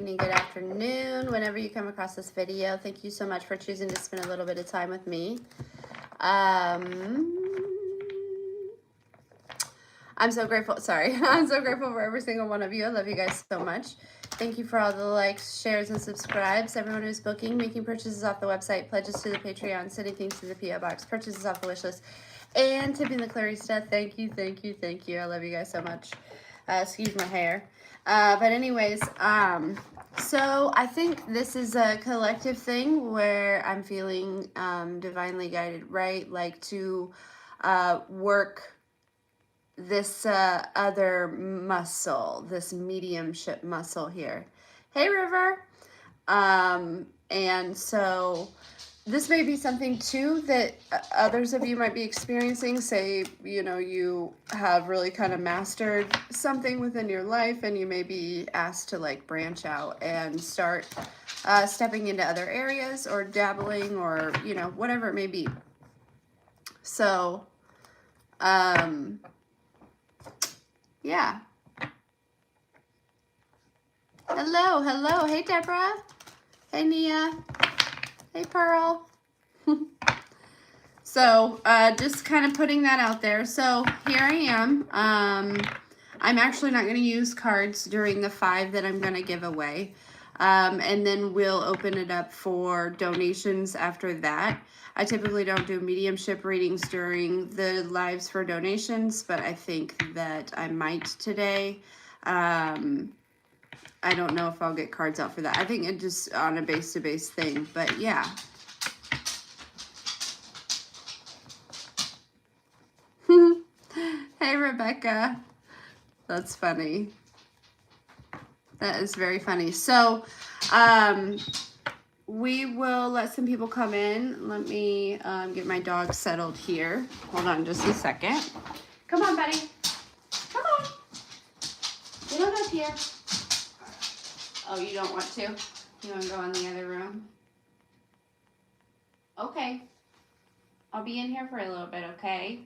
evening, good afternoon, whenever you come across this video. Thank you so much for choosing to spend a little bit of time with me. I'm so grateful. Sorry. I'm so grateful for every single one of you. I love you guys so much. Thank you for all the likes, shares, and subscribes. Everyone who's booking, making purchases off the website, pledges to the Patreon, sending things to the P.O. Box, purchases off the wish list, and tipping the Clarista. Thank you, thank you, thank you. I love you guys so much. Excuse my hair. But anyways, so I think this is a collective thing where I'm feeling divinely guided, right? Like to work this other muscle, this mediumship muscle here. Hey, River. And so this may be something too that others of you might be experiencing. Say, you know, you have really kind of mastered something within your life and you may be asked to like branch out and start stepping into other areas or dabbling or, you know, whatever it may be. So, yeah. Hello, hello. Hey, Deborah. Hey, Nia. Hey, Pearl. So, just kind of putting that out there. So, here I am. I'm actually not going to use cards during the 5 that I'm going to give away. And then we'll open it up for donations after that. I typically don't do mediumship readings during the lives for donations, but I think that I might today. I don't know if I'll get cards out for that. I think it just on a base-to-base thing, but yeah. Hey, Rebecca. That's funny. That is very funny. So, we will let some people come in. Let me get my dog settled here. Hold on just a second. Come on, buddy. Come on. Get on up here. Oh, you don't want to? You want to go in the other room? Okay. I'll be in here for a little bit, okay?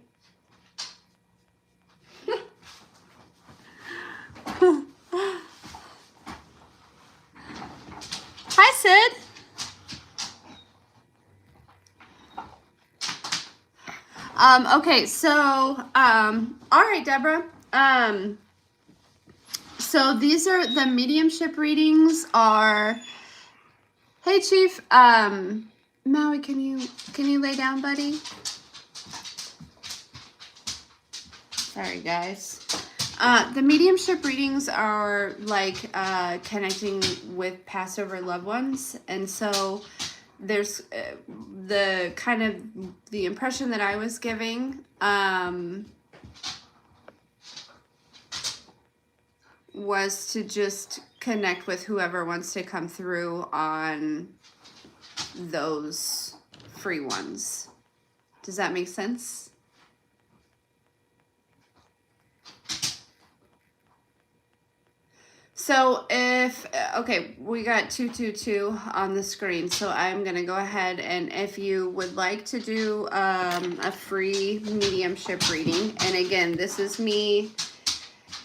Hi, Sid. Okay, so, all right, Deborah. So these are the mediumship readings are, hey, Chief, Maui, can you lay down, buddy? Sorry, guys. The mediumship readings are like connecting with Passover loved ones. And so there's the kind of the impression that I was giving was to just connect with whoever wants to come through on those free ones. Does that make sense? So if, okay, we got 222 on the screen, so I'm going to go ahead and if you would like to do a free mediumship reading, and again, this is me,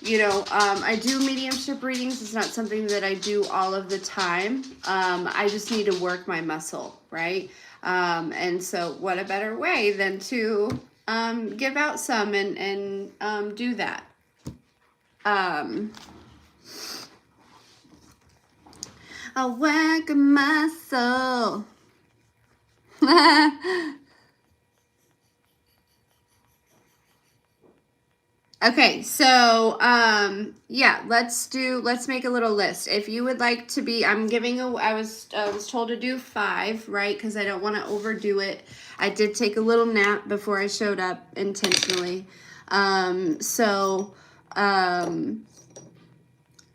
you know, I do mediumship readings. It's not something that I do all of the time. I just need to work my muscle, right? And so what a better way than to give out some and do that. I'll work my soul. Okay, so yeah, let's make a little list. If you would like to be, I'm giving a, I was told to do 5, right? Because I don't want to overdo it. I did take a little nap before I showed up intentionally.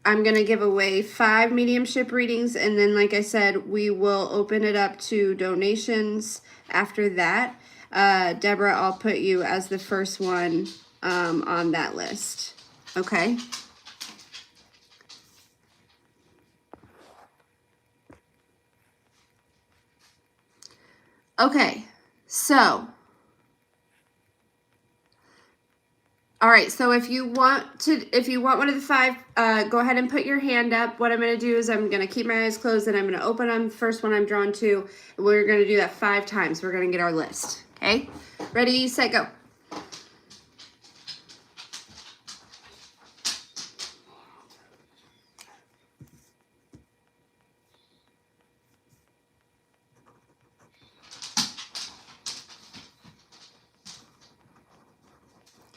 I'm going to give away 5 mediumship readings, and then, like I said, we will open it up to donations after that. Deborah, I'll put you as the first one on that list. Okay? Okay, so All right, so if you want one of the 5, go ahead and put your hand up. What I'm going to do is I'm going to keep my eyes closed and I'm going to open on the first one I'm drawn to. We're going to do that 5 times. We're going to get our list. Okay? Ready, set, go.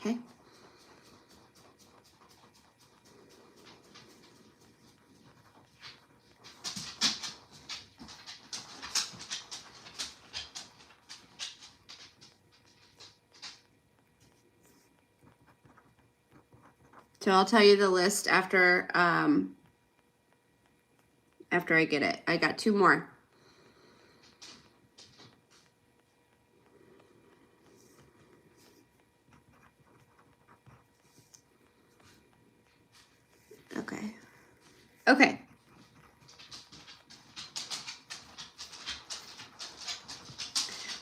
Okay. So I'll tell you the list after I get it. I got 2 more. Okay. Okay.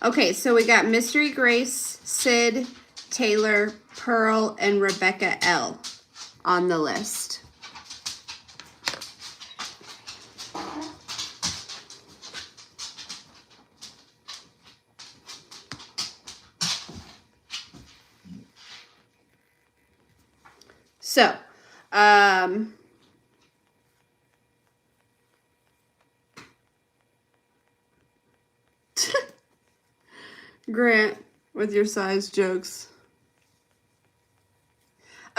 Okay, so we got Mystery Grace, Sid, Taylor, Pearl, and Rebecca L on the list. So, Grant with your size jokes.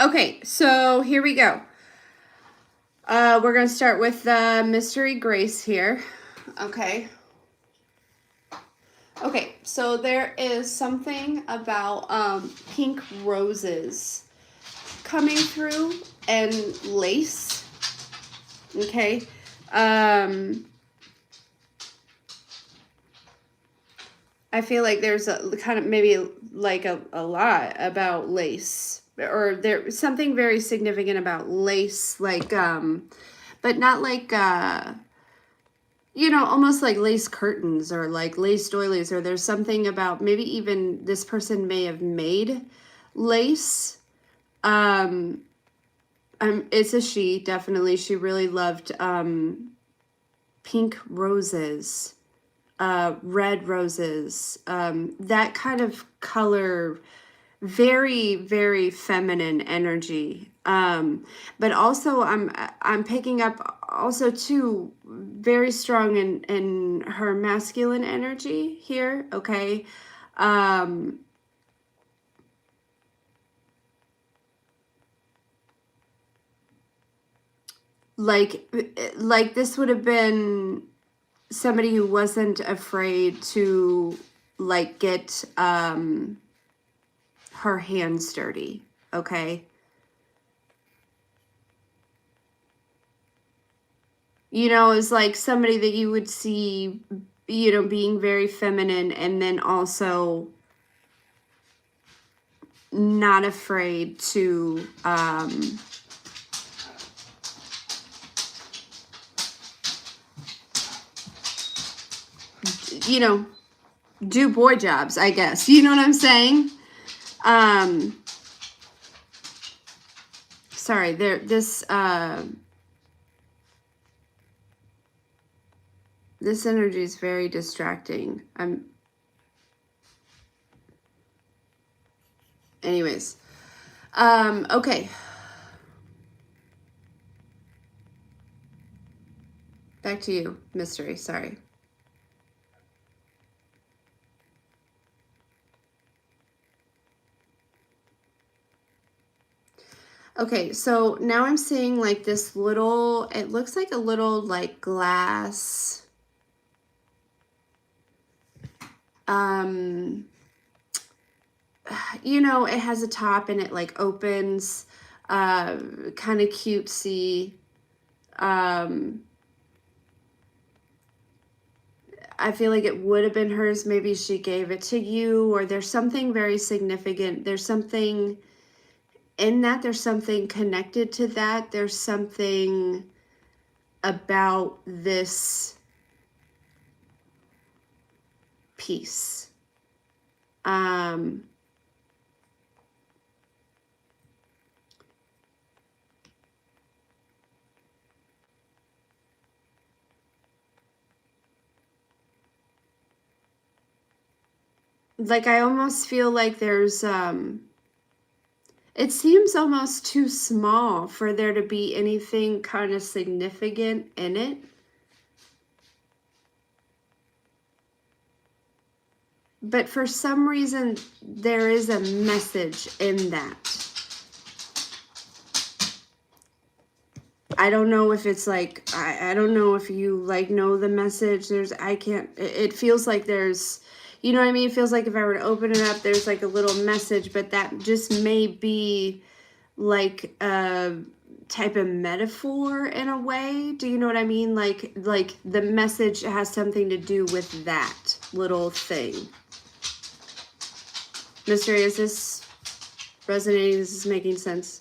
Okay, so here we go. We're going to start with Mystery Grace here. Okay. Okay, so there is something about pink roses coming through and lace. Okay. I feel like there's a kind of maybe like a lot about lace, or there's something very significant about lace, like but not like you know, almost like lace curtains or like lace doilies, or there's something about maybe even this person may have made lace. It's a she, definitely. She really loved pink roses, red roses, that kind of color, very, very feminine energy. But also I'm picking up also too very strong in her masculine energy here. Okay. Like this would have been somebody who wasn't afraid to like get her hands dirty. Okay. You know, it's like somebody that you would see, you know, being very feminine and then also not afraid to you know, do boy jobs, I guess. You know what I'm saying? Sorry, this energy is very distracting. Anyways. Okay. Back to you, Mystery. Sorry. Okay, so now I'm seeing like this little, it looks like a little like glass, you know, it has a top and it like opens, kind of cutesy. I feel like it would have been hers. Maybe she gave it to you, or there's something very significant. There's something in that. There's something connected to that. There's something about this piece. like I almost feel like there's it seems almost too small for there to be anything kind of significant in it. But for some reason, there is a message in that. I don't know if it's like, I don't know if you like know the message. It feels like there's, you know what I mean? It feels like if I were to open it up, there's like a little message, but that just may be like a type of metaphor in a way. Do you know what I mean? Like the message has something to do with that little thing. Mystery, is this resonating? Is this making sense?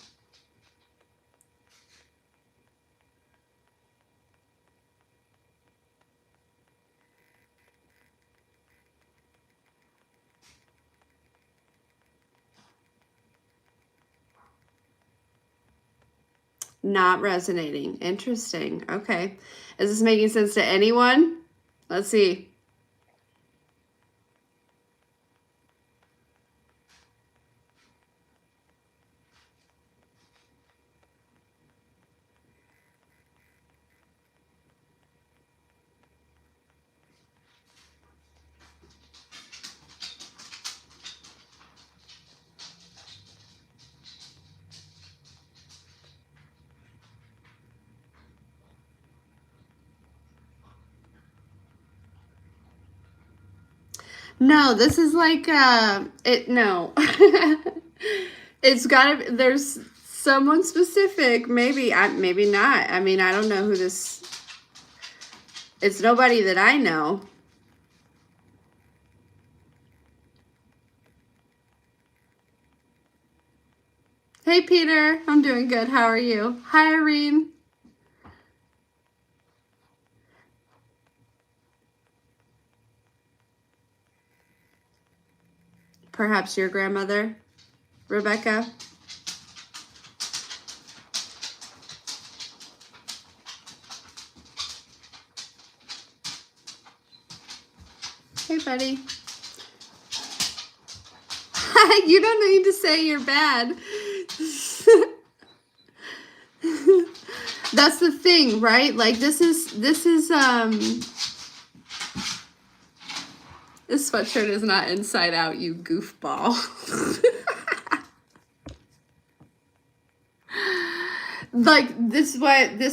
Not resonating. Interesting. Okay. Is this making sense to anyone? Let's see. No, this is like no. It's gotta be, there's someone specific, maybe maybe not. I mean, I don't know who this, it's nobody that I know. Hey Peter, I'm doing good. How are you? Hi Irene. Perhaps your grandmother, Rebecca. Hey buddy. You don't need to say you're bad. That's the thing, right? Like this sweatshirt is not inside out, you goofball. Like this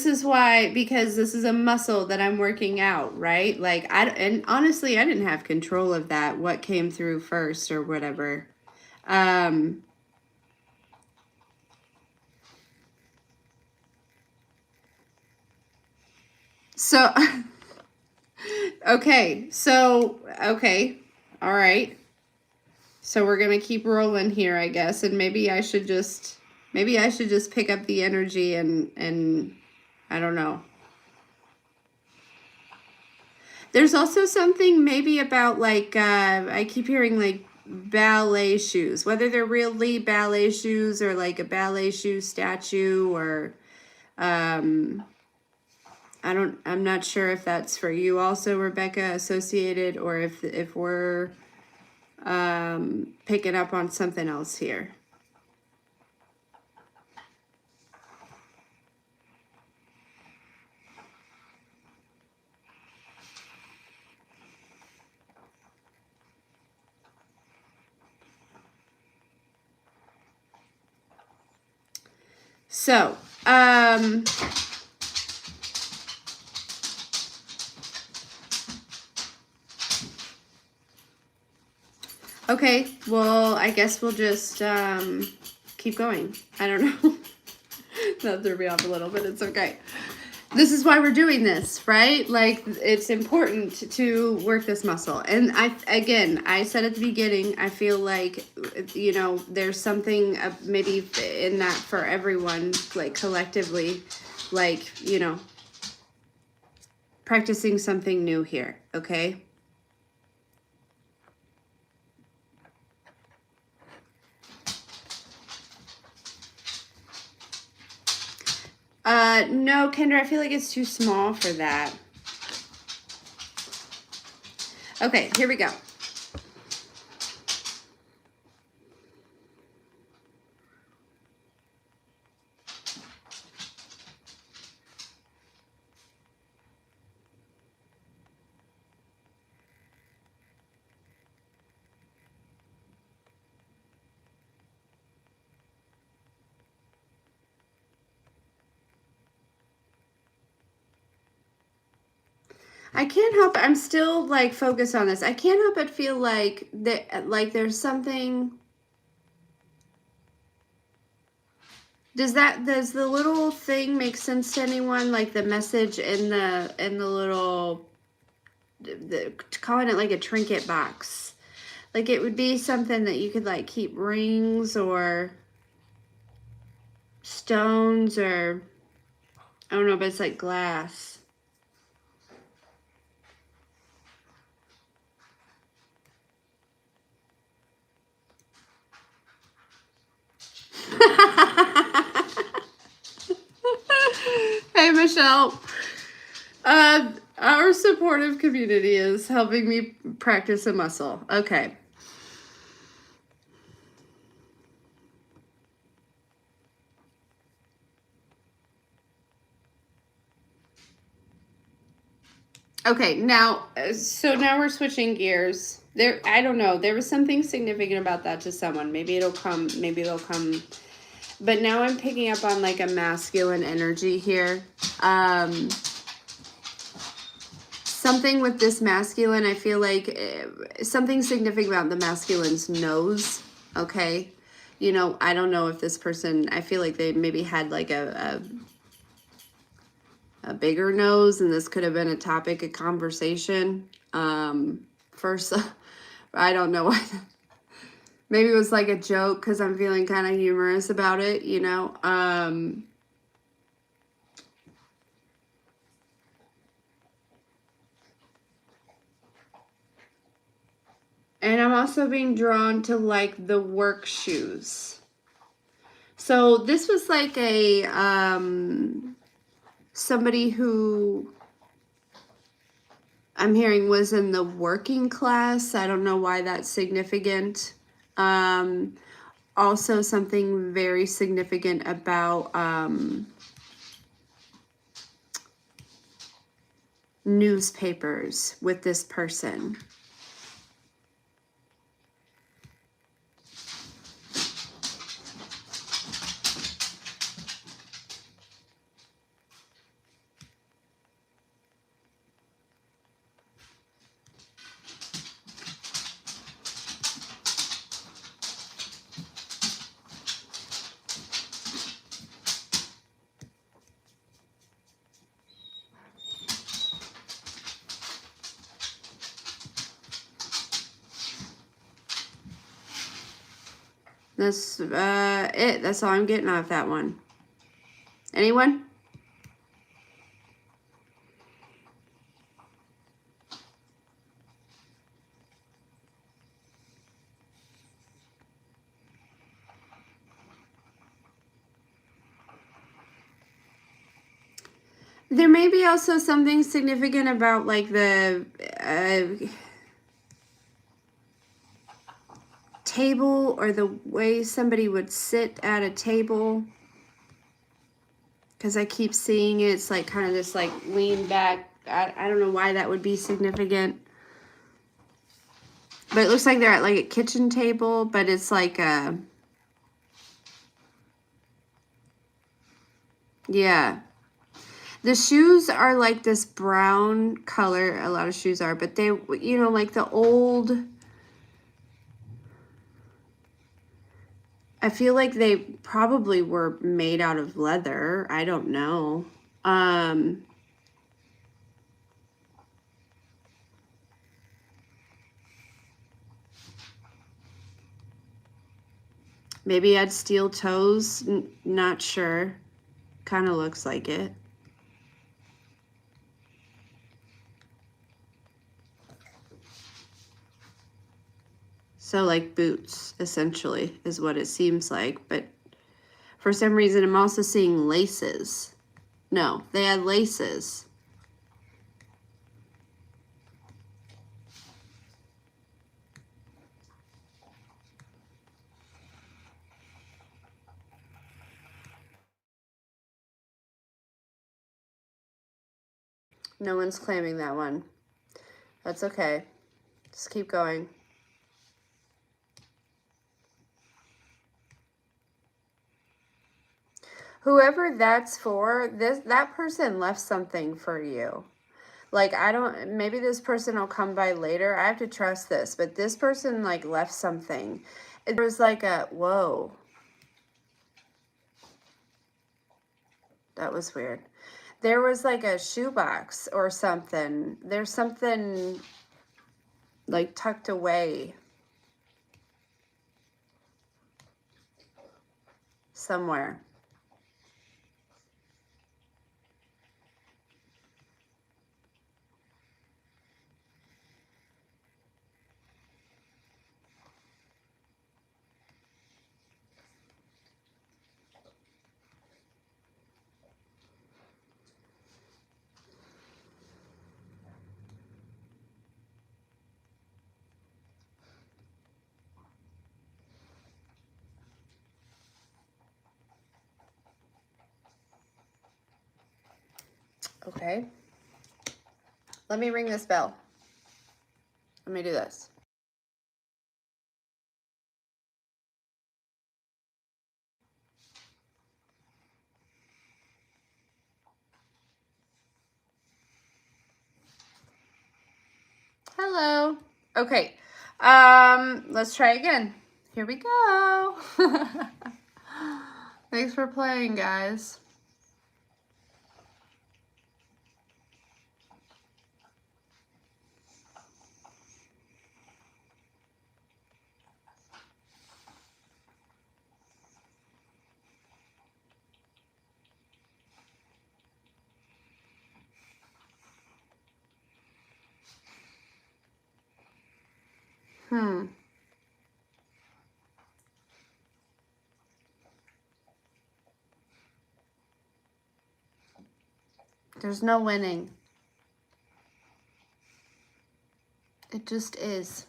is why, because this is a muscle that I'm working out, right? Like and honestly, I didn't have control of that, what came through first or whatever. So okay, all right. So we're gonna keep rolling here, I guess, and maybe I should just pick up the energy and I don't know. There's also something maybe about like I keep hearing like ballet shoes, whether they're really ballet shoes or like a ballet shoe statue or I'm not sure if that's for you also, Rebecca, associated, or if we're picking up on something else here. So, okay, well, I guess we'll just keep going. I don't know. That threw me off a little, but it's okay. This is why we're doing this, right? Like, it's important to work this muscle. And I said at the beginning, I feel like, you know, there's something maybe in that for everyone, like collectively, like, you know, practicing something new here, okay? No, Kendra, I feel like it's too small for that. Okay, here we go. I can't help it. I'm still like focused on this. I can't help but feel like there's something. Does the little thing make sense to anyone? Like the message in the little, calling it like a trinket box. Like it would be something that you could like keep rings or stones or, I don't know, but it's like glass. Hey, Michelle. Our supportive community is helping me practice a muscle. Okay. Okay, now, so now we're switching gears. There, I don't know. There was something significant about that to someone. Maybe it'll come. Maybe they'll come. But now I'm picking up on like a masculine energy here. Something with this masculine, I feel like something significant about the masculine's nose. Okay. You know, I don't know if this person, I feel like they maybe had like a bigger nose, and this could have been a topic of conversation. First, I don't know why. Maybe it was like a joke because I'm feeling kind of humorous about it, you know. And I'm also being drawn to like the work shoes. So this was like a somebody who I'm hearing was in the working class. I don't know why that's significant. Also something very significant about newspapers with this person. That's it. That's all I'm getting off that one. Anyone? There may be also something significant about like the table or the way somebody would sit at a table. Because I keep seeing it. It's like kind of this like lean back. I don't know why that would be significant. But it looks like they're at like a kitchen table, but it's like a, yeah. The shoes are like this brown color. A lot of shoes are, but they, you know, like the old, I feel like they probably were made out of leather. I don't know. Maybe had steel toes. Not sure. Kind of looks like it. So like boots, essentially, is what it seems like. But for some reason, I'm also seeing laces. No, they had laces. No one's claiming that one. That's okay. Just keep going. Whoever that's for, that person left something for you. Like, I don't, maybe this person will come by later. I have to trust this, but this person like left something. There was like a, whoa, that was weird. There was like a shoebox or something. There's something like tucked away somewhere. Okay. Let me ring this bell. Let me do this. Hello. Okay. Let's try again. Here we go. Thanks for playing, guys. There's no winning. It just is.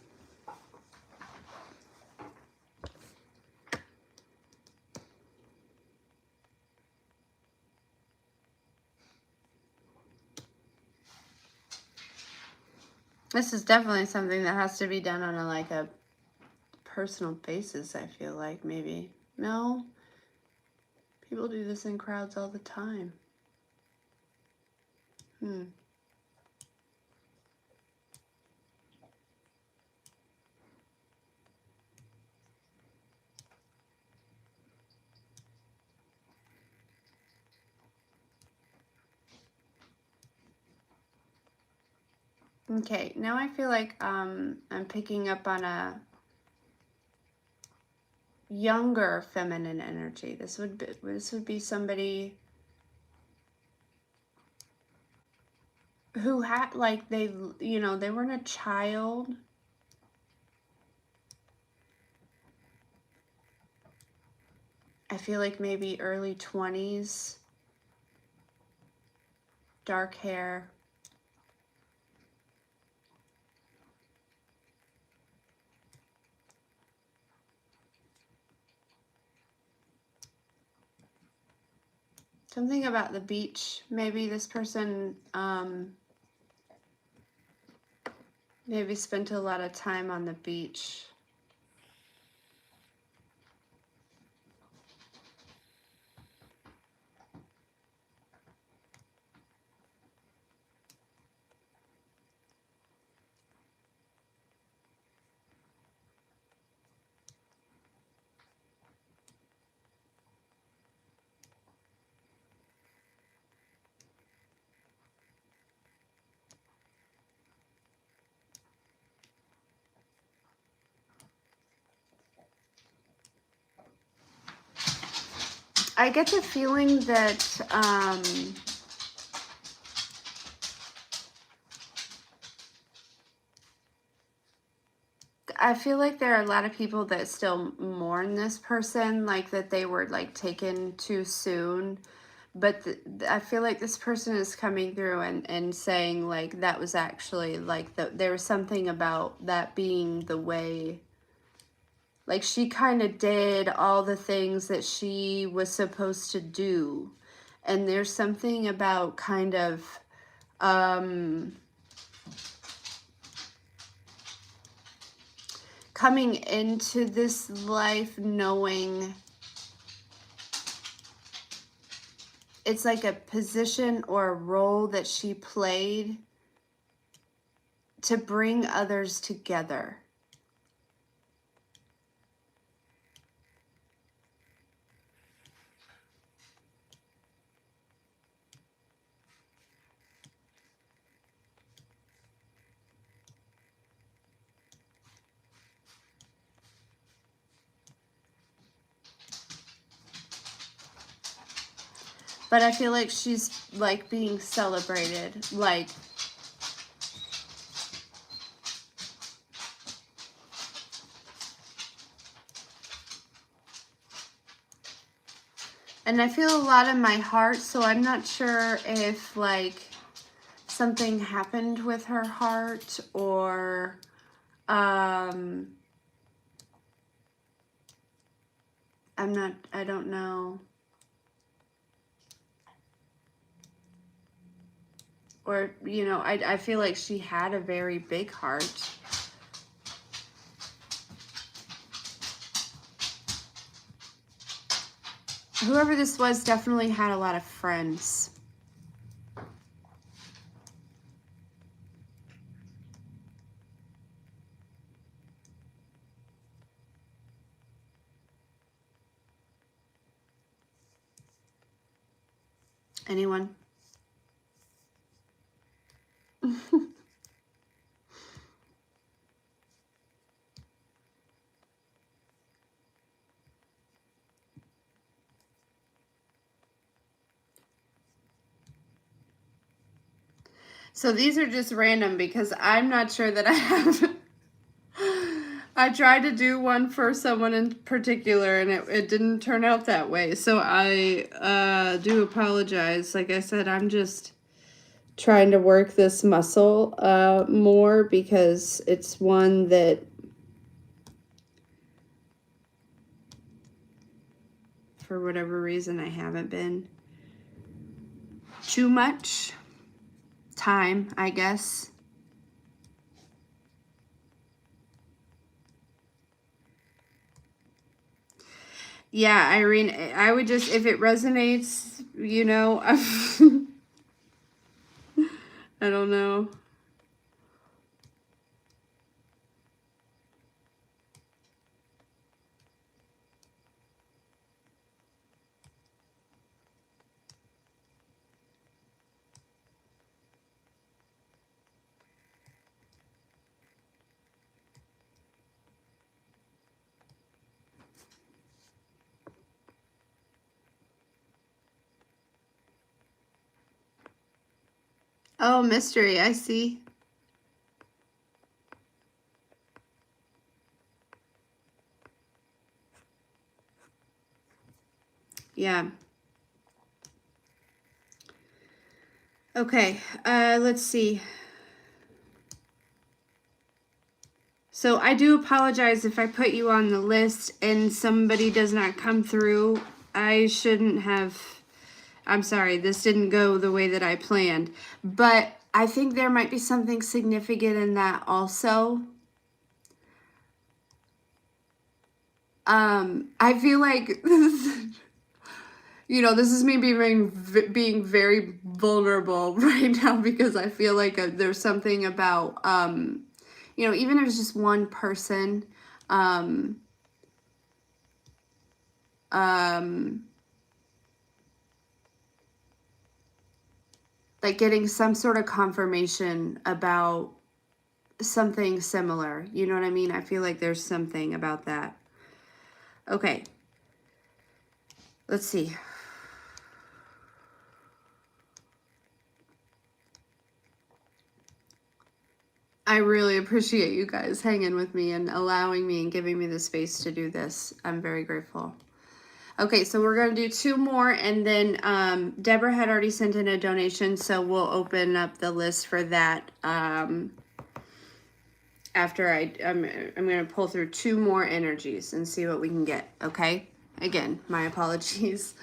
This is definitely something that has to be done on a personal basis, I feel like, maybe. No? People do this in crowds all the time. Okay, now I feel like I'm picking up on a younger feminine energy. This would be somebody who had like they weren't a child. I feel like maybe early 20s, dark hair. Something about the beach. Maybe this person maybe spent a lot of time on the beach. I get the feeling that I feel like there are a lot of people that still mourn this person, like that they were like taken too soon. But I feel like this person is coming through and saying like that was actually like there was something about that being the way. Like she kind of did all the things that she was supposed to do. And there's something about kind of coming into this life knowing it's like a position or a role that she played to bring others together. But I feel like she's like being celebrated, like and I feel a lot in my heart, so I'm not sure if like something happened with her heart or I don't know. Or, you know, I feel like she had a very big heart. Whoever this was definitely had a lot of friends. Anyone? So these are just random because I'm not sure that I have. I tried to do one for someone in particular and it didn't turn out that way. So I do apologize. Like I said, I'm just trying to work this muscle more because it's one that for whatever reason I haven't been too much time, I guess. Yeah, Irene, I would just, if it resonates, you know, I don't know. Oh, mystery, I see. Yeah. Okay, let's see. So I do apologize if I put you on the list and somebody does not come through. I shouldn't have. I'm sorry, this didn't go the way that I planned. But I think there might be something significant in that also. I feel like, you know, this is me being very vulnerable right now because I feel like there's something about, you know, even if it's just one person, like getting some sort of confirmation about something similar. You know what I mean? I feel like there's something about that. Okay. Let's see. I really appreciate you guys hanging with me and allowing me and giving me the space to do this. I'm very grateful. Okay, so we're going to do two more, and then Deborah had already sent in a donation, so we'll open up the list for that after I'm going to pull through two more energies and see what we can get, okay? Again, my apologies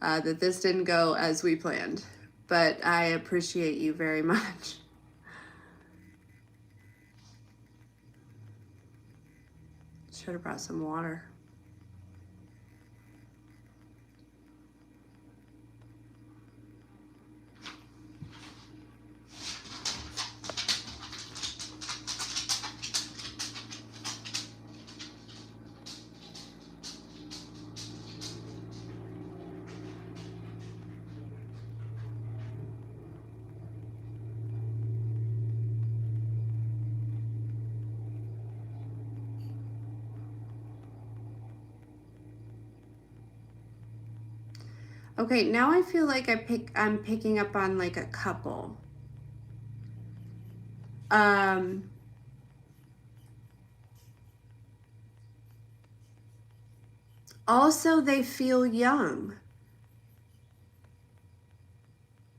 that this didn't go as we planned, but I appreciate you very much. Should have brought some water. Okay, now I feel like I'm picking up on like a couple. Also, they feel young.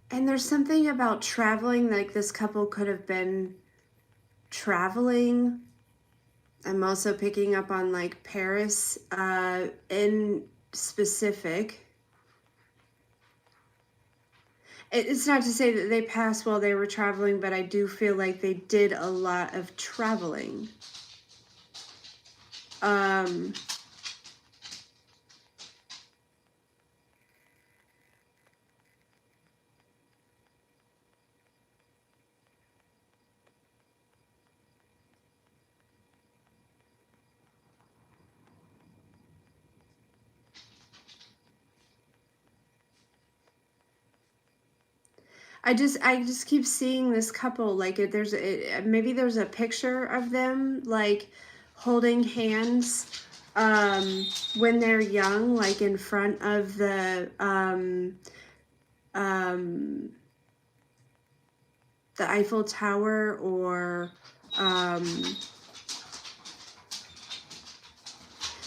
And there's something about traveling, like this couple could have been traveling. I'm also picking up on like Paris in specific. It's not to say that they passed while they were traveling, but I do feel like they did a lot of traveling. I just keep seeing this couple, like maybe there's a picture of them like holding hands when they're young, like in front of the Eiffel Tower, or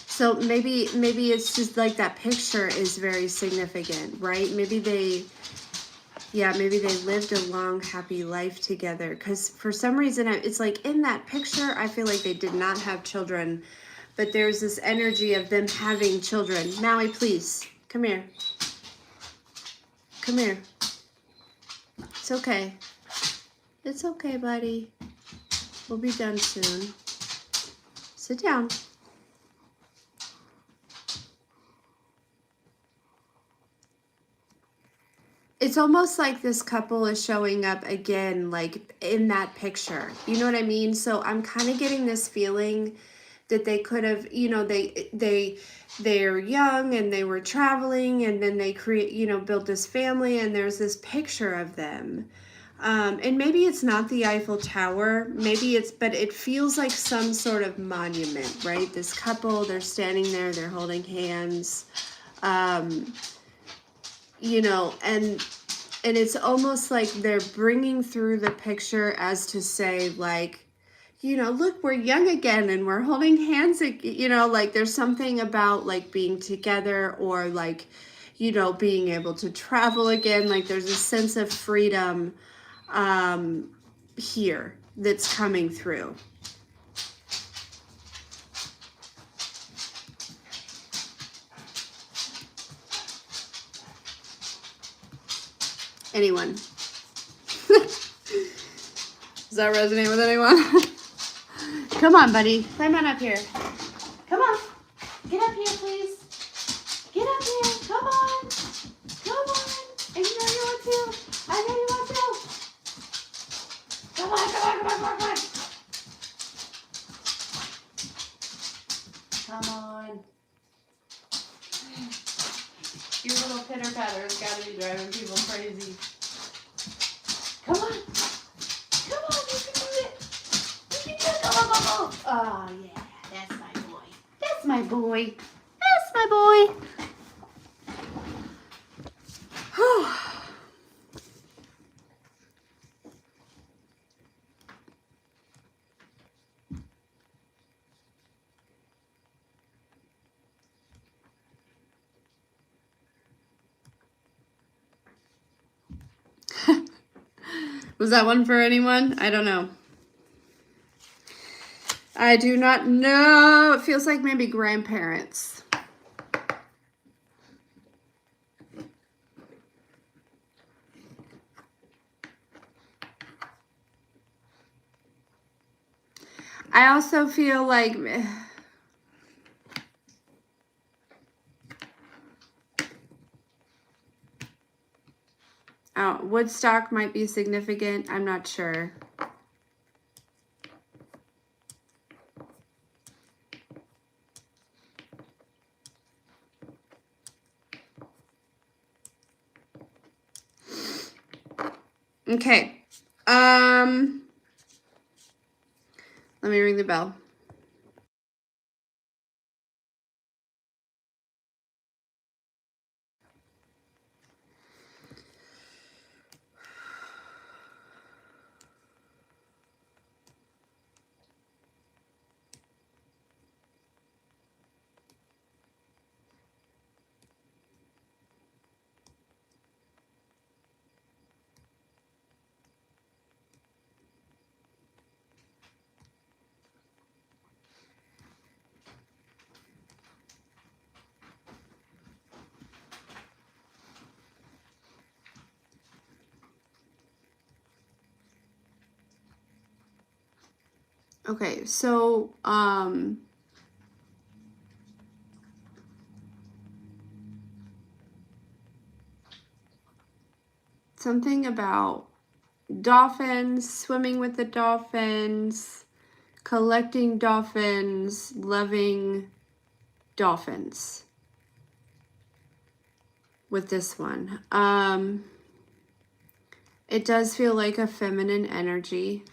so maybe it's just like that picture is very significant, right? Maybe they lived a long, happy life together. Because for some reason, it's like in that picture, I feel like they did not have children. But there's this energy of them having children. Maui, please, come here. Come here. It's okay. It's okay, buddy. We'll be done soon. Sit down. It's almost like this couple is showing up again, like in that picture. You know what I mean? So I'm kind of getting this feeling that they could have, they're young and they were traveling, and then they built this family, and there's this picture of them. And maybe it's not the Eiffel Tower, but it feels like some sort of monument, right? This couple, they're standing there, they're holding hands. And it's almost like they're bringing through the picture as to say, like, look, we're young again and we're holding hands, like there's something about like being together, or like, being able to travel again. Like there's a sense of freedom here that's coming through. Anyone? Does that resonate with anyone? Come on, buddy. Climb on up here. Come on. Get up here, please. Get up here. Come on. Come on. And you know you want to. I know you want to. Come on, come on, come on, come on, come on. Come on. Your little pitter patter has got to be driving people crazy. Come on. Come on, you can do it. You can do it. Go, go, go, go. Oh, yeah. That's my boy. That's my boy. That's my boy. Was that one for anyone? I don't know. I do not know. It feels like maybe grandparents. I also feel like Woodstock might be significant. I'm not sure. Okay. Let me ring the bell. Okay, so, something about dolphins, swimming with the dolphins, collecting dolphins, loving dolphins with this one. It does feel like a feminine energy.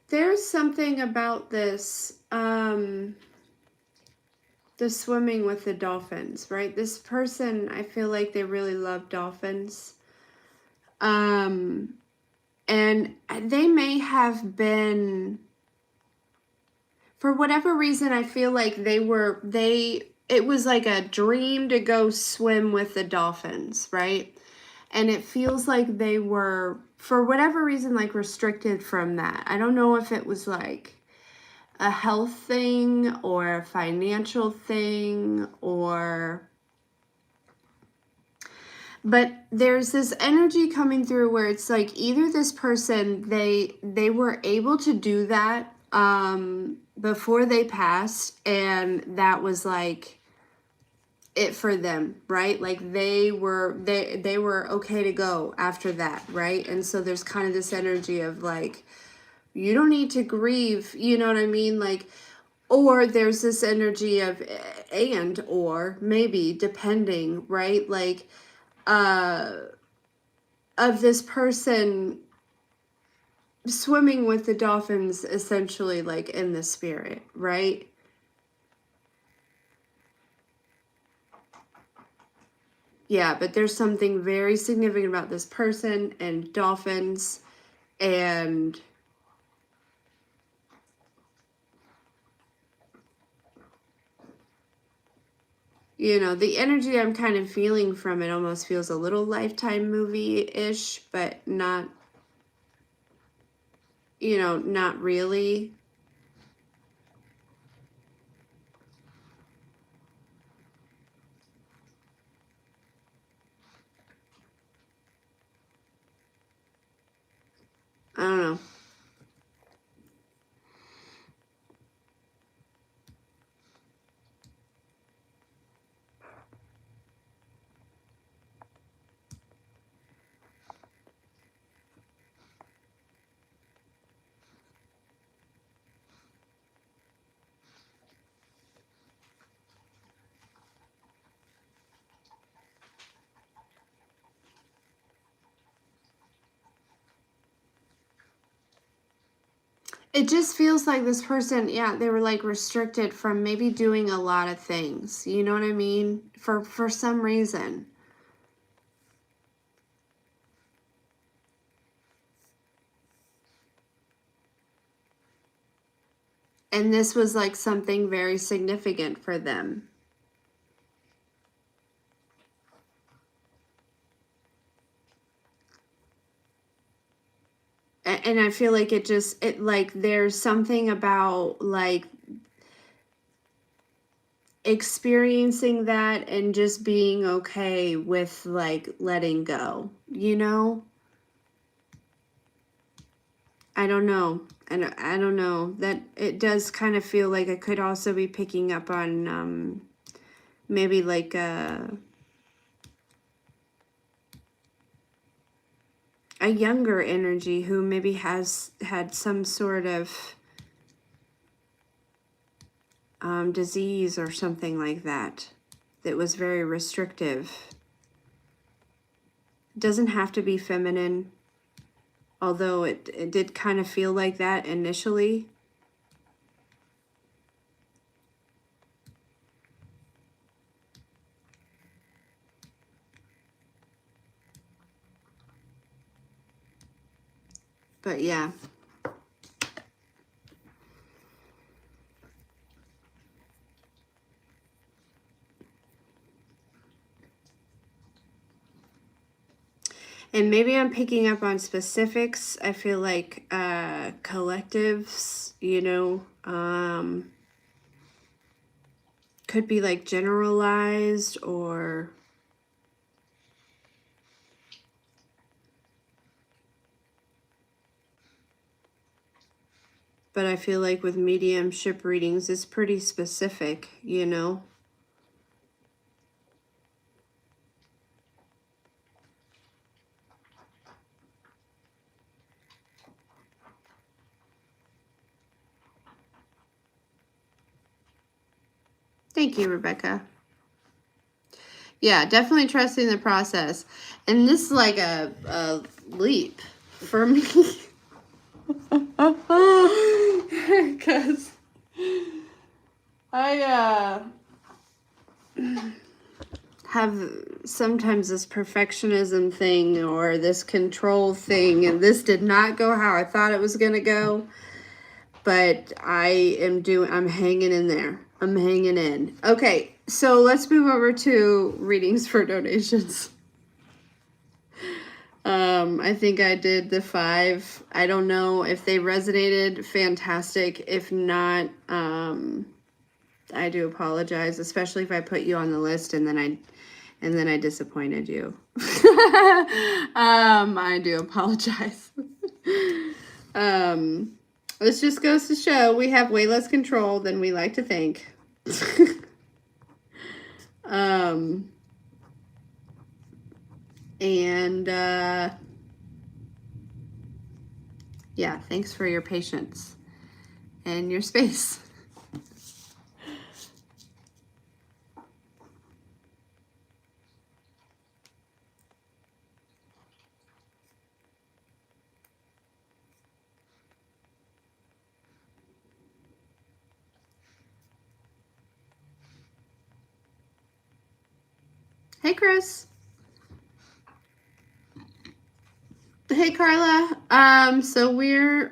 There's something about this, the swimming with the dolphins, right? This person, I feel like they really love dolphins. And they may have been, for whatever reason, I feel like it was like a dream to go swim with the dolphins, right? And it feels like they were, for whatever reason, like restricted from that. I don't know if it was like a health thing or a financial thing but there's this energy coming through where it's like either this person, they were able to do that before they passed, and that was like it for them, right? Like they were okay to go after that, right? And so there's kind of this energy of like, you don't need to grieve, you know what I mean? Like, or there's this energy of and or maybe depending, right? Like of this person swimming with the dolphins, essentially, like in the spirit, right? Yeah, but there's something very significant about this person and dolphins, and you know, the energy I'm kind of feeling from it almost feels a little Lifetime movie-ish, but not, you know, not really. I don't know. It just feels like this person, yeah, they were like restricted from maybe doing a lot of things. You know what I mean? For some reason. And this was like something very significant for them. And I feel like it like there's something about like experiencing that and just being okay with like letting go, you know? I don't know. I don't know. That it does kind of feel like I could also be picking up on maybe like a younger energy who maybe has had some sort of disease or something like that that was very restrictive. It doesn't have to be feminine, although it did kind of feel like that initially. But yeah. And maybe I'm picking up on specifics. I feel like collectives, you know, could be like generalized or but I feel like with mediumship readings, it's pretty specific, you know. Thank you, Rebecca. Yeah, definitely trusting the process. And this is like a leap for me. Because I have sometimes this perfectionism thing or this control thing, and this did not go how I thought it was going to go. But I'm hanging in there. I'm hanging in. Okay, so let's move over to readings for donations. I think I did the 5. I don't know if they resonated. Fantastic. If not, I do apologize, especially if I put you on the list and then I disappointed you. I do apologize. This just goes to show we have way less control than we like to think. Yeah, thanks for your patience and your space. Hey, Chris. Hey, Carla. So we're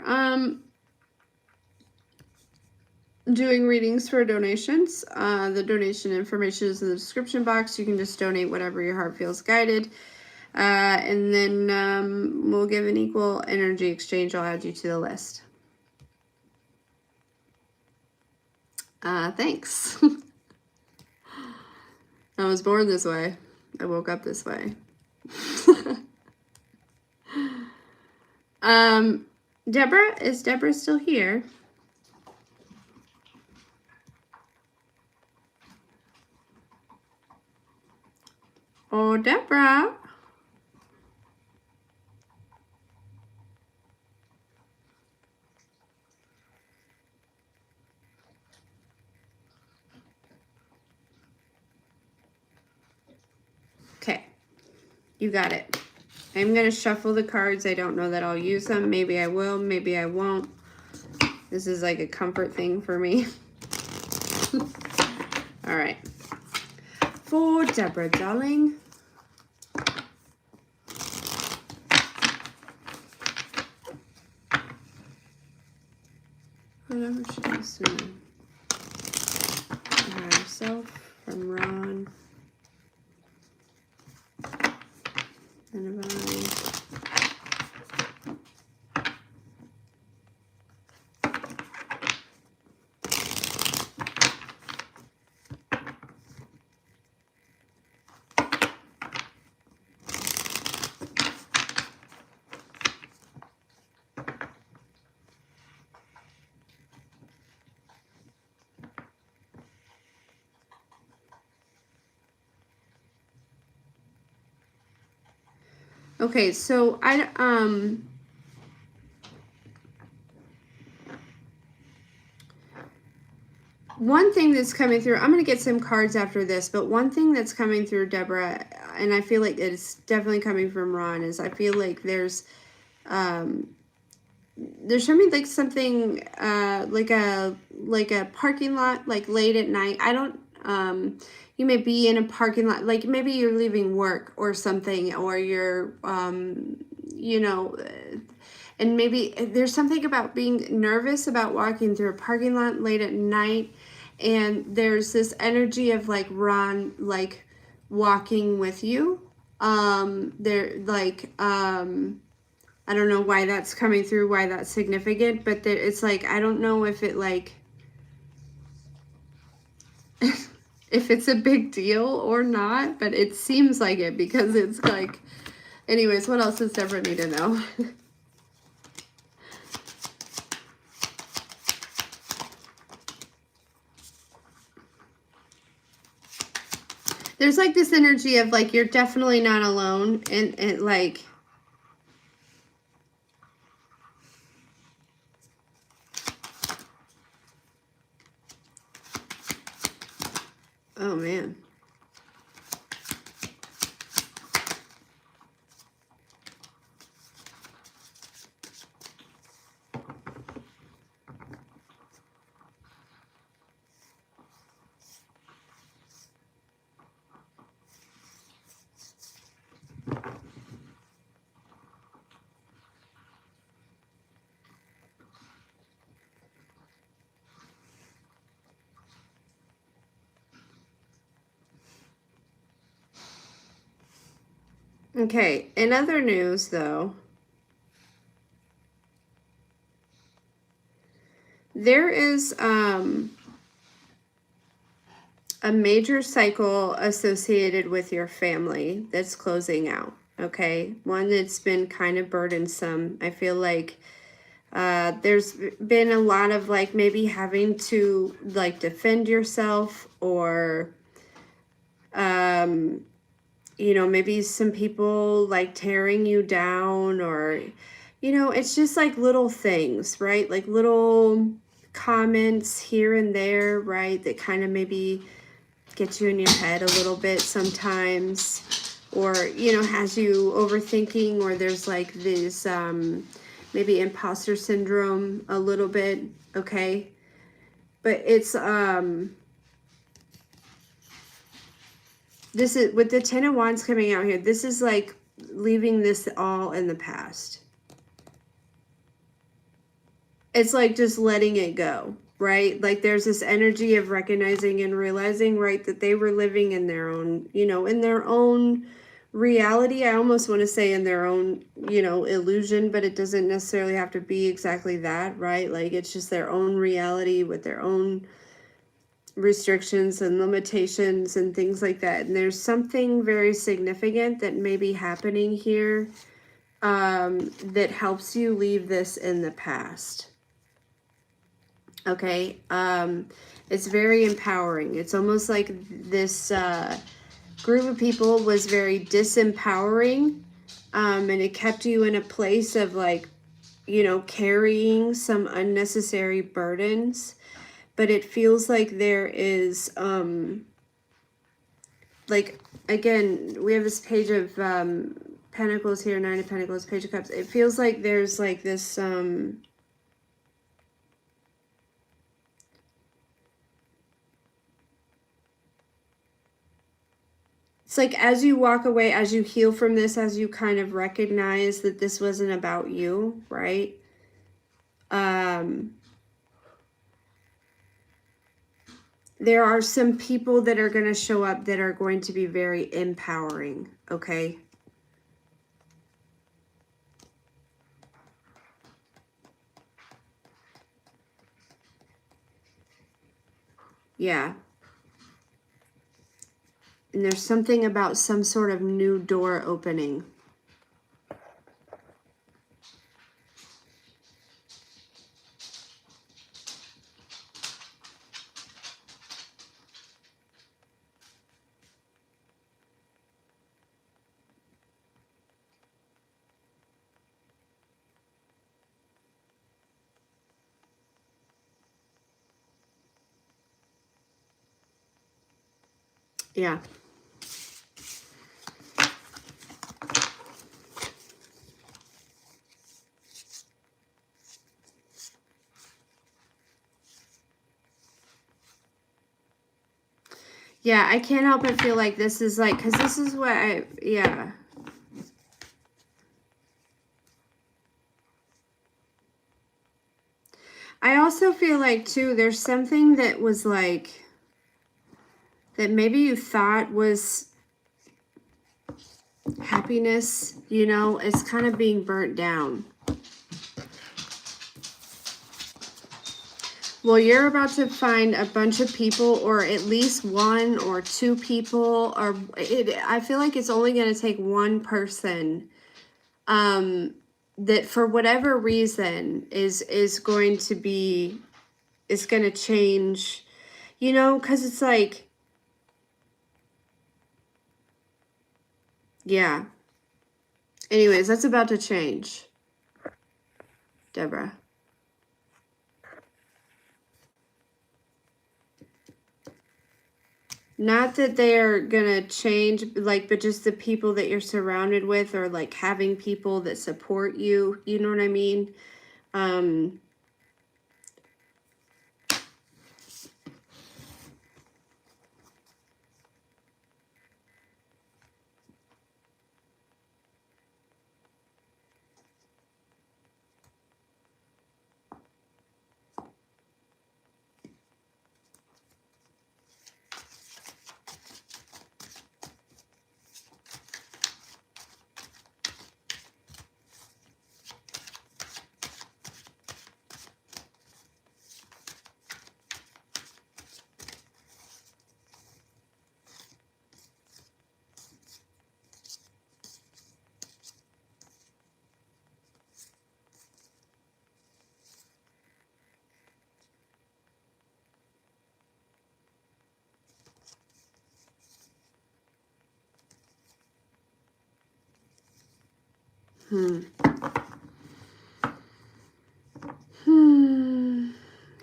doing readings for donations. The donation information is in the description box. You can just donate whatever your heart feels guided. And then we'll give an equal energy exchange. I'll add you to the list. Thanks. I was born this way. I woke up this way. Deborah, is Deborah still here? Oh, Deborah. Okay, you got it. I'm going to shuffle the cards. I don't know that I'll use them. Maybe I will, maybe I won't. This is like a comfort thing for me. All right. For Deborah, darling. Whatever she wants to know. Herself from Ron. And Divine. Okay, so one thing that's coming through, I'm going to get some cards after this, but one thing that's coming through, Deborah, and I feel like it's definitely coming from Ron, is I feel like there's showing like something like a parking lot, like late at night. I don't you may be in a parking lot, like maybe you're leaving work or something, or you're you know, and maybe there's something about being nervous about walking through a parking lot late at night, and there's this energy of like Ron like walking with you, They're like, I don't know why that's coming through, why that's significant, but it's like, I don't know if it like, if it's a big deal or not, but it seems like it because it's like, anyways, what else does Deborah need to know? There's like this energy of like, you're definitely not alone, and like, oh man. Okay, in other news though, there is a major cycle associated with your family that's closing out, okay? One that's been kind of burdensome. I feel like there's been a lot of like maybe having to like defend yourself, or you know, maybe some people like tearing you down, or, you know, it's just like little things, right? Like little comments here and there, right? That kind of maybe get you in your head a little bit sometimes, or, you know, has you overthinking, or there's like this maybe imposter syndrome a little bit, okay? But it's this is with the Ten of Wands coming out here, this is like leaving this all in the past. It's like just letting it go, right? Like there's this energy of recognizing and realizing, right, that they were living in their own, you know, in their own reality. I almost want to say in their own, you know, illusion, but it doesn't necessarily have to be exactly that, right? Like it's just their own reality with their own restrictions and limitations and things like that. And there's something very significant that may be happening here that helps you leave this in the past. Okay, it's very empowering. It's almost like this group of people was very disempowering, and it kept you in a place of like, you know, carrying some unnecessary burdens. But it feels like there is, like, again, we have this page of Pentacles here, Nine of Pentacles, Page of Cups. It feels like there's like this, it's like as you walk away, as you heal from this, as you kind of recognize that this wasn't about you, right? There are some people that are going to show up that are going to be very empowering, okay? Yeah. And there's something about some sort of new door opening. Yeah. Yeah, I can't help but feel like this is like, because this is what yeah. I also feel like, too, there's something that was like, that maybe you thought was Happiness, you know, it's kind of being burnt down. Well, you're about to find a bunch of people, or at least one or two people, or I feel like it's only going to take one person that for whatever reason is going to be, is going to change, you know, because it's like, yeah. Anyways, that's about to change, Deborah. Not that they're gonna change, like, but just the people that you're surrounded with, or like having people that support you. You know what I mean?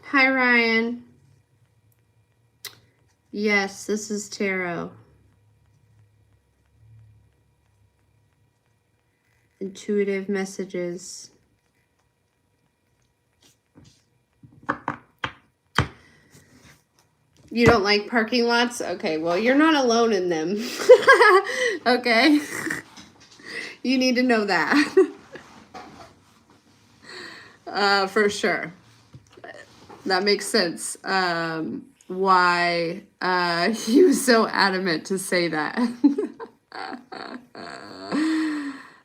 Hi, Ryan. Yes, this is tarot. Intuitive messages. You don't like parking lots? Okay, well, you're not alone in them. Okay? You need to know that. For sure. That makes sense. Why he was so adamant to say that.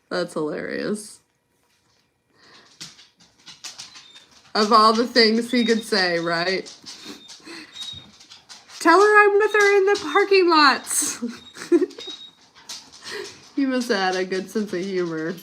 That's hilarious. Of all the things he could say, right? Tell her I'm with her in the parking lots. He must have had a good sense of humor.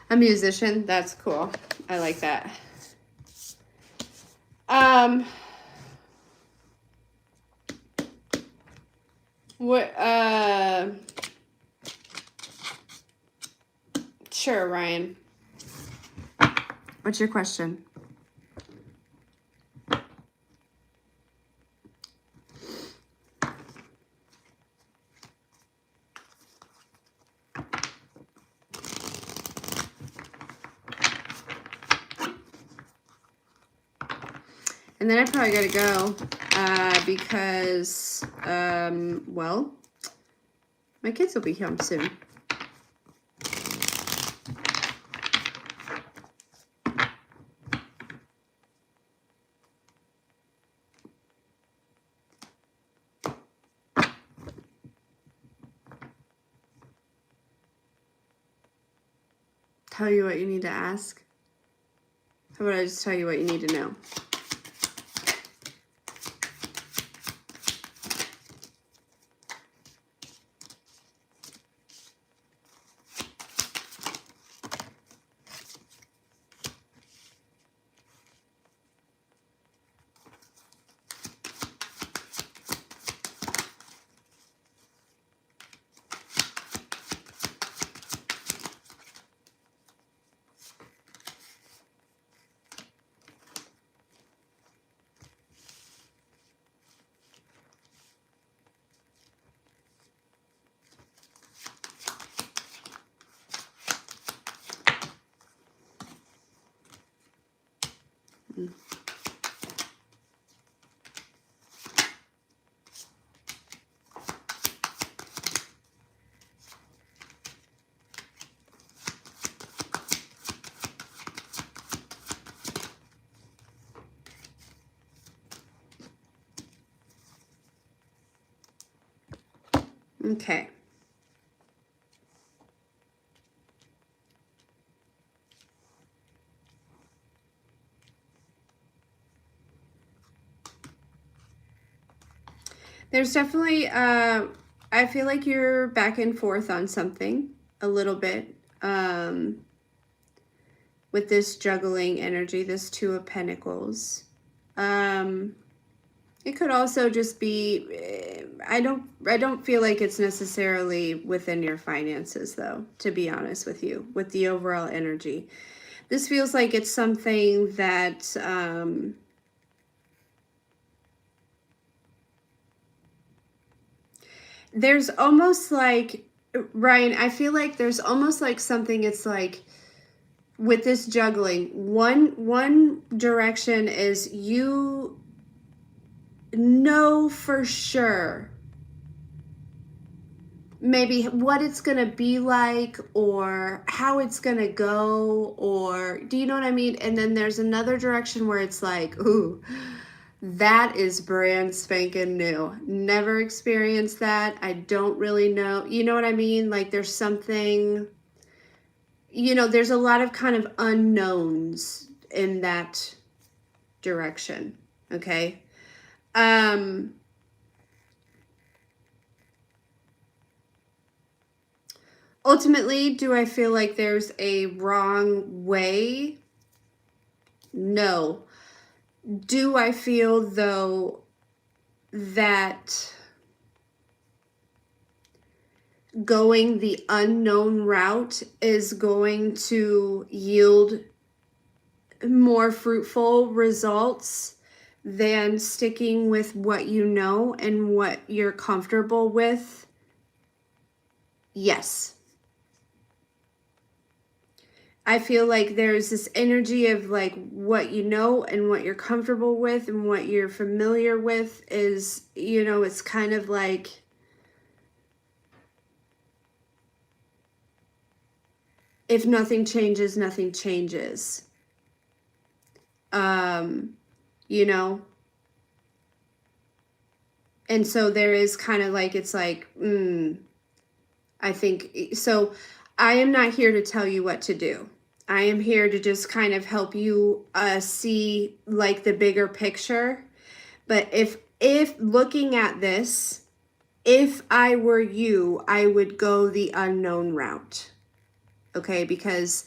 A musician, that's cool. I like that. What, sure, Ryan. What's your question? And then I probably gotta go, because, well, my kids will be home soon. Tell you what you need to ask? How about I just tell you what you need to know? Okay. There's definitely, I feel like you're back and forth on something a little bit with this juggling energy, this Two of Pentacles. It could also just be, I don't feel like it's necessarily within your finances though, to be honest with you, with the overall energy. This feels like it's something that, there's almost like, Ryan, I feel like there's almost like something, it's like, with this juggling, one direction is you know for sure maybe what it's gonna be like or how it's gonna go, or do you know what I mean? And then there's another direction where it's like, ooh, that is brand spanking new. Never experienced that. I don't really know. You know what I mean? Like there's something, you know, there's a lot of kind of unknowns in that direction. Okay. Ultimately, do I feel like there's a wrong way? No. Do I feel though that going the unknown route is going to yield more fruitful results than sticking with what you know and what you're comfortable with? Yes. I feel like there's this energy of like what you know and what you're comfortable with and what you're familiar with is, you know, it's kind of like, if nothing changes, nothing changes. You know, and so there is kind of like, it's like, I think, so I am not here to tell you what to do. I am here to just kind of help you see like the bigger picture. But if looking at this, if I were you, I would go the unknown route. Okay, because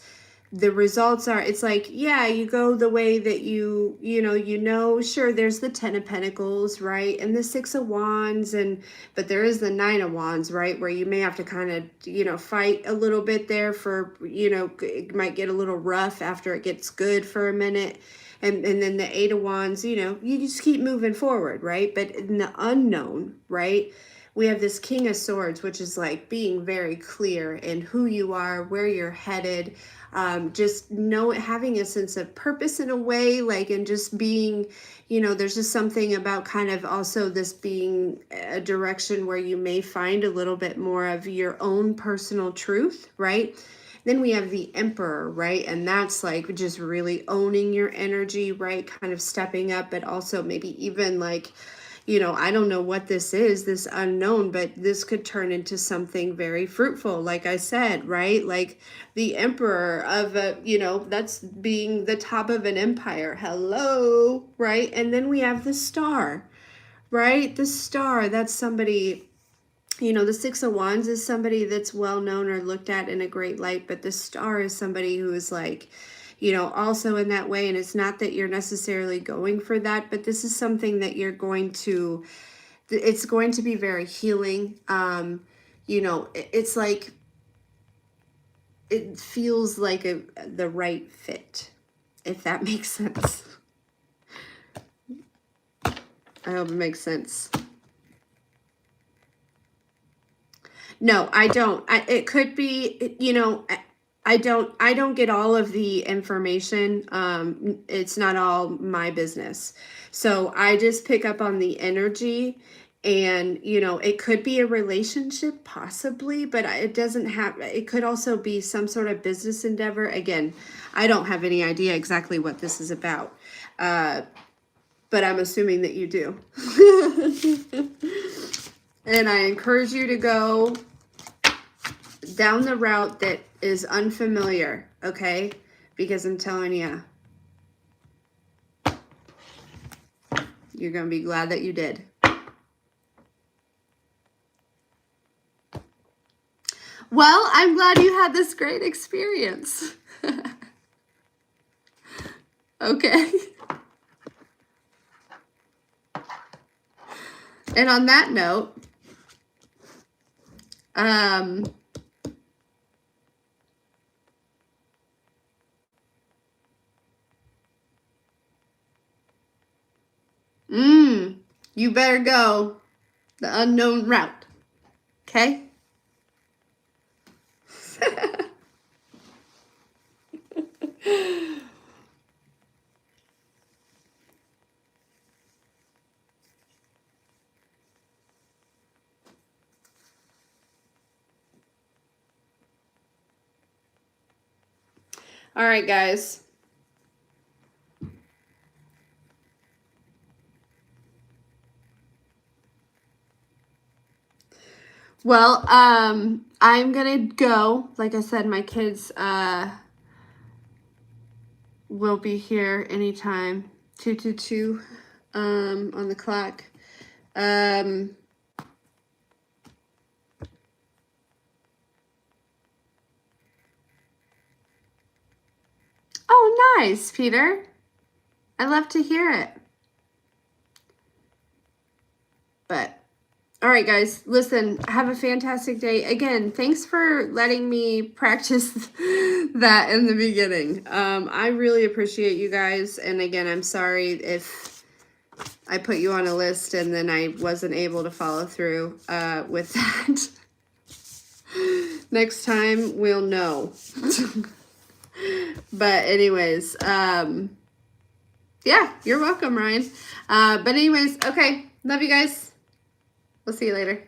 the results are, it's like, yeah, you go the way that you know, sure, there's the 10 of Pentacles, right? And the 6 of Wands, but there is the 9 of Wands, right? Where you may have to kind of, you know, fight a little bit there for, you know, it might get a little rough after it gets good for a minute. And then the 8 of Wands, you know, you just keep moving forward, right? But in the unknown, right? We have this King of Swords, which is like being very clear in who you are, where you're headed, just having a sense of purpose in a way, like, and just being, you know, there's just something about kind of also this being a direction where you may find a little bit more of your own personal truth, right? Then we have the Emperor, right? And that's like just really owning your energy, right? Kind of stepping up, but also maybe even like, you know, I don't know what this is, this unknown, but this could turn into something very fruitful. Like I said, right? Like the Emperor of a, you know, that's being the top of an empire. Hello, right? And then we have the Star, right? The Star, that's somebody, you know, the 6 of Wands is somebody that's well known or looked at in a great light, but the Star is somebody who is like, you know, also in that way. And it's not that you're necessarily going for that, but this is something that you're going to, it's going to be very healing. You know, it's like, it feels like the right fit, if that makes sense. I hope it makes sense. No, I don't. It could be, you know, I don't get all of the information. It's not all my business. So I just pick up on the energy, and, you know, it could be a relationship possibly, but it doesn't have, it could also be some sort of business endeavor. Again, I don't have any idea exactly what this is about. But I'm assuming that you do. And I encourage you to go down the route that is unfamiliar, okay? Because I'm telling you, you're going to be glad that you did. Well, I'm glad you had this great experience. Okay. And on that note, you better go the unknown route. Okay? All right, guys. Well, I'm gonna go. Like I said, my kids will be here anytime. 222 on the clock. Oh, nice, Peter. I love to hear it. But all right, guys, listen, have a fantastic day. Again, thanks for letting me practice that in the beginning. I really appreciate you guys. And again, I'm sorry if I put you on a list and then I wasn't able to follow through with that. Next time, we'll know. But anyways, yeah, you're welcome, Ryan. But anyways, okay, love you guys. We'll see you later.